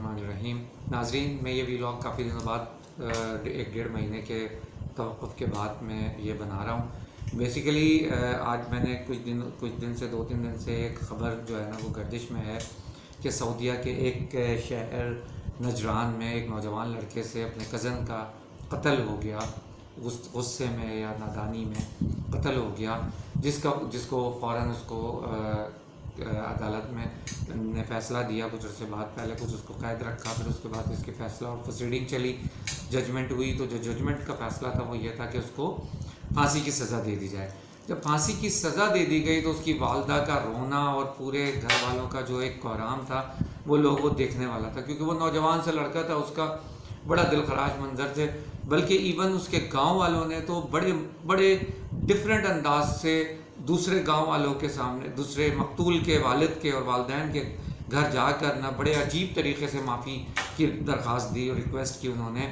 बिस्मिल्लाहिर्रहमानिर्रहीम। नाज़रीन, मैं ये व्लॉग काफ़ी दिनों बाद एक डेढ़ महीने के तवक़्क़ुफ़ के बाद मैं ये बना रहा हूँ। बेसिकली आज मैंने कुछ दिन से 2-3 दिन से एक ख़बर जो है ना वो गर्दिश में है कि सऊदीया के एक शहर नजरान में एक नौजवान लड़के से अपने कज़न का कत्ल हो गया। गुस्से में या नादानी में कत्ल हो गया, जिसको फ़ौरन उसको अदालत में ने फ़ैसला दिया कुछ अर्से बाद। पहले कुछ उसको कैद रखा, फिर उसके बाद इसकी फ़ैसला और प्रोसीडिंग चली, जजमेंट हुई। तो जो जजमेंट का फ़ैसला था वो ये था कि उसको फांसी की सज़ा दे दी जाए। जब फांसी की सज़ा दे दी गई तो उसकी वालदा का रोना और पूरे घर वालों का जो एक कोहराम था वो लोगों देखने वाला था, क्योंकि वो नौजवान सा लड़का था, उसका बड़ा दिलखराश मंजर थे। बल्कि इवन उसके गांव वालों ने तो बड़े बड़े डिफरेंट अंदाज से दूसरे गांव वालों के सामने, दूसरे मकतूल के वालिद के और वालदैन के घर जाकर ना बड़े अजीब तरीके से माफ़ी की दरख्वास्त दी और रिक्वेस्ट की उन्होंने।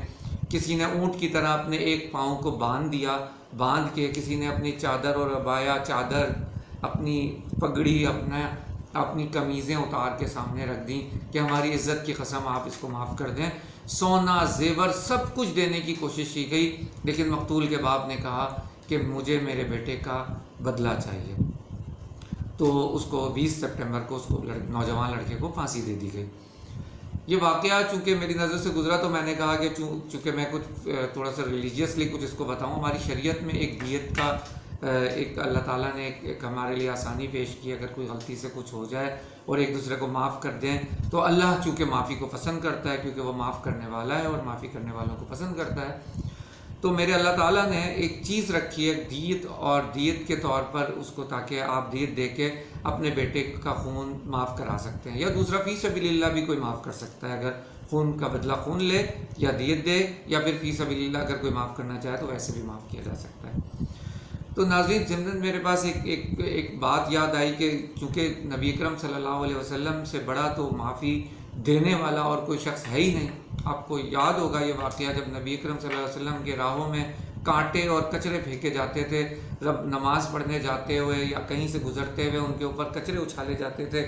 किसी ने ऊँट की तरह अपने एक पाँव को बांध के, किसी ने अपनी चादर और अबाया, चादर, अपनी पगड़ी, अपनी कमीज़ें उतार के सामने रख दी कि हमारी इज़्ज़त की कसम आप इसको माफ़ कर दें। सोना, जेवर सब कुछ देने की कोशिश की गई, लेकिन मकतूल के बाप ने कहा कि मुझे मेरे बेटे का बदला चाहिए। तो उसको 20 सितंबर को उसको नौजवान लड़के को फांसी दे दी गई। ये वाक़या चूँकि मेरी नज़र से गुज़रा तो मैंने कहा कि चूँकि मैं कुछ थोड़ा सा रिलीजियसली कुछ इसको बताऊँ। हमारी शरीयत में एक दियत का एक अल्लाह ताला ने एक हमारे लिए आसानी पेश की। अगर कोई गलती से कुछ हो जाए और एक दूसरे को माफ़ कर दें तो अल्लाह चूँकि माफ़ी को पसंद करता है, क्योंकि वो माफ़ करने वाला है और माफ़ी करने वालों को पसंद करता है। तो मेरे अल्लाह ताला ने एक चीज़ रखी है दियत, और दियत के तौर पर उसको, ताकि आप दियत दे के अपने बेटे का खून माफ़ करा सकते हैं। या दूसरा फ़ी सबीलिल्लाह भी कोई माफ़ कर सकता है, अगर खून का बदला खून ले या दियत दे, या फिर फ़ी सबीलिल्लाह अगर कोई माफ़ करना चाहे तो वैसे भी माफ़ किया जा सकता है। तो नाज़रीन, ज़िमनन मेरे पास एक बात याद आई कि चूँकि नबी अकरम सल्लल्लाहु अलैहि वसल्लम से बड़ा तो माफ़ी देने वाला और कोई शख्स है ही नहीं। आपको याद होगा ये वाक़या, जब नबी अकरम सल्लल्लाहु अलैहि वसल्लम के राहों में कांटे और कचरे फेंके जाते थे, जब नमाज़ पढ़ने जाते हुए या कहीं से गुज़रते हुए उनके ऊपर कचरे उछाले जाते थे।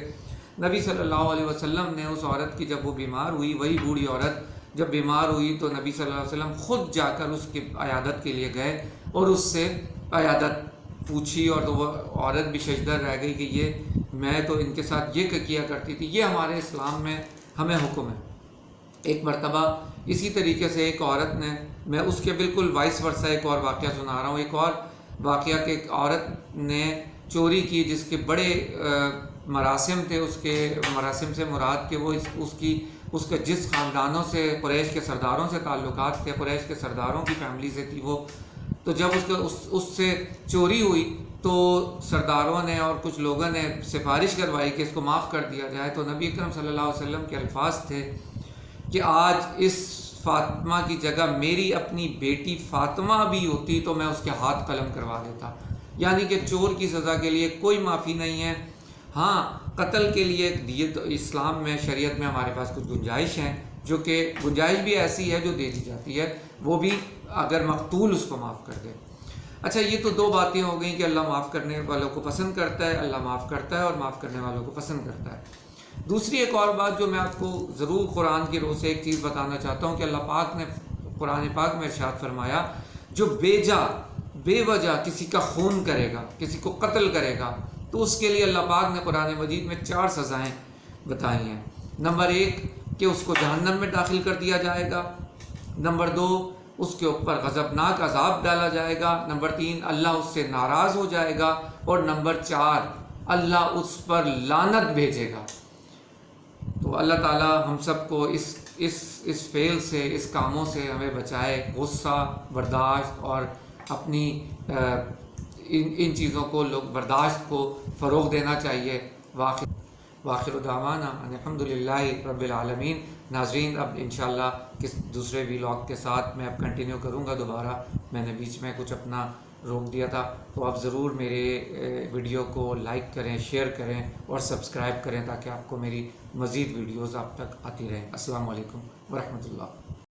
नबी सल्लल्लाहु अलैहि वसल्लम ने उस औरत की, जब वो बीमार हुई, वही बूढ़ी औरत जब बीमार हुई तो नबी सल्लल्लाहु अलैहि वसल्लम ख़ुद जाकर उसकी अयादत के लिए गए और उससे अयादत पूछी। और तो वो औरत भी शजदर रह गई कि ये मैं तो इनके साथ ये किया करती थी। ये हमारे इस्लाम में हमें हुक्म है। एक मरतबा इसी तरीके से एक औरत ने, मैं उसके बिल्कुल वाइस वर्सा एक और वाक़या सुना रहा हूँ। एक और वाक़या कि एक औरत ने चोरी की, जिसके बड़े मरासिम थे। उसके मरासिम से मुराद कि वो उसके जिस ख़ानदानों से, कुरैश के सरदारों से ताल्लुकात थे, कुरैश के सरदारों की फैमिली से थी वो। तो जब उससे चोरी हुई तो सरदारों ने और कुछ लोगों ने सिफारिश करवाई कि इसको माफ़ कर दिया जाए। तो नबी अकरम सल्लल्लाहु अलैहि वसल्लम के अल्फाज थे कि आज इस फ़ातिमा की जगह मेरी अपनी बेटी फ़ातिमा भी होती तो मैं उसके हाथ कलम करवा देता। यानी कि चोर की सज़ा के लिए कोई माफ़ी नहीं है। हाँ, कत्ल के लिए दियत इस्लाम में, शरीयत में हमारे पास कुछ गुंजाइश हैं, जो कि गुंजाइश भी ऐसी है जो दे दी जाती है, वो भी अगर मकतूल उसको माफ़ कर दे। अच्छा, ये तो दो बातें हो गई कि अल्लाह माफ़ करने वालों को पसंद करता है, अल्लाह माफ़ करता है और माफ़ करने वालों को पसंद करता है। दूसरी एक और बात जो मैं आपको ज़रूर कुरान की रोज़ से एक चीज़ बताना चाहता हूँ कि अल्लाह पाक ने कुरान पाक में इरशाद फरमाया, जो बेवजह किसी का खून करेगा, किसी को कत्ल करेगा, तो उसके लिए अल्लाह पाक ने कुरान मजीद में 4 सज़ाएँ बताई हैं। नंबर 1 कि उसको जहन्नम में दाखिल कर दिया जाएगा। नंबर 2, उसके ऊपर गज़बनाक अज़ाब डाला जाएगा। नंबर 3, अल्लाह उससे नाराज़ हो जाएगा। और नंबर 4, अल्लाह उस पर लानत भेजेगा। तो अल्लाह ताला हम सबको इस फेल से, इस कामों से हमें बचाए। गुस्सा, बर्दाश्त और अपनी इन चीज़ों को, लोग बर्दाश्त को फ़रोग़ देना चाहिए। वाखिर दावाना अल्हम्दुलिल्लाहि रब्बिल आलमीन। नाज़रीन, अब इंशाअल्लाह किस दूसरे व्लॉग के साथ मैं अब कंटिन्यू करूँगा दोबारा। मैंने बीच में कुछ अपना रोक दिया था, तो आप ज़रूर मेरे वीडियो को लाइक करें, शेयर करें और सब्सक्राइब करें, ताकि आपको मेरी मज़ीद वीडियोज़ आप तक आती रहें। अस्सलामु अलैकुम व रहमतुल्लाह।